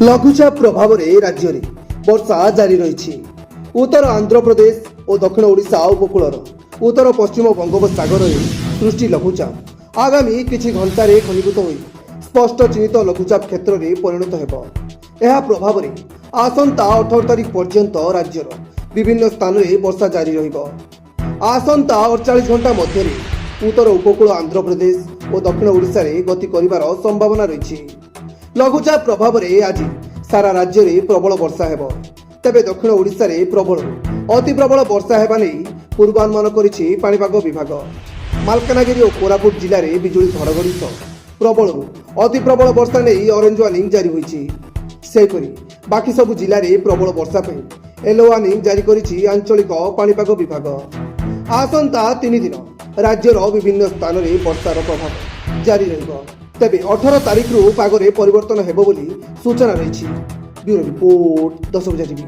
ଲଘୁଚାପ ପ୍ରଭାବରେ ରାଜ୍ୟରେ ବର୍ଷା ଜାରି ରହିଛି। ଉତ୍ତର ଆନ୍ଧ୍ରପ୍ରଦେଶ ଓ ଦକ୍ଷିଣ ଓଡ଼ିଶା ଉପକୂଳର ଉତ୍ତର ପଶ୍ଚିମ ବଙ୍ଗୋପସାଗରରେ ସୃଷ୍ଟି ଲଘୁଚାପ ଆଗାମୀ କିଛି ଘଣ୍ଟାରେ ଘନୀଭୂତ ହୋଇ ସ୍ପଷ୍ଟ ଚିହ୍ନିତ ଲଘୁଚାପ କ୍ଷେତ୍ରରେ ପରିଣତ ହେବ। ଏହା ପ୍ରଭାବରେ ଆସନ୍ତା 18 ତାରିଖ ପର୍ଯ୍ୟନ୍ତ ରାଜ୍ୟର ବିଭିନ୍ନ ସ୍ଥାନରେ ବର୍ଷା ଜାରି ରହିବ। ଆସନ୍ତା 48 ଘଣ୍ଟା ମଧ୍ୟରେ ଉତ୍ତର ଉପକୂଳ ଆନ୍ଧ୍ରପ୍ରଦେଶ ଓ ଦକ୍ଷିଣ ଓଡ଼ିଶାରେ ଗତି କରିବାର ସମ୍ଭାବନା ରହିଛି। ଲଘୁଚାପ ପ୍ରଭାବରେ ଆଜି ସାରା ରାଜ୍ୟରେ ପ୍ରବଳ ବର୍ଷା ହେବ। ତେବେ ଦକ୍ଷିଣ ଓଡ଼ିଶାରେ ପ୍ରବଳରୁ ଅତି ପ୍ରବଳ ବର୍ଷା ହେବା ନେଇ ପୂର୍ବାନୁମାନ କରିଛି ପାଣିପାଗ ବିଭାଗ। ମାଲକାନଗିରି ଓ କୋରାପୁଟ ଜିଲ୍ଲାରେ ବିଜୁଳି ଘଡ଼ଘଡ଼ି ସହ ପ୍ରବଳରୁ ଅତି ପ୍ରବଳ ବର୍ଷା ନେଇ ଅରେଞ୍ଜ ୱାର୍ଣ୍ଣିଂ ଜାରି ହୋଇଛି। ସେହିପରି ବାକି ସବୁ ଜିଲ୍ଲାରେ ପ୍ରବଳ ବର୍ଷା ପାଇଁ ୟେଲୋ ୱାର୍ଣ୍ଣିଂ ଜାରି କରିଛି ଆଞ୍ଚଳିକ ପାଣିପାଗ ବିଭାଗ। ଆସନ୍ତା 3 ଦିନ ରାଜ୍ୟର ବିଭିନ୍ନ ସ୍ଥାନରେ ବର୍ଷାର ପ୍ରଭାବ ଜାରି ରହିବ। ତେବେ 18 ତାରିଖରୁ ପାଗରେ ପରିବର୍ତ୍ତନ ହେବ ବୋଲି ସୂଚନା ରହିଛି। ବ୍ୟୁରୋ ରିପୋର୍ଟ 10 ବଜେ ଟିଭି।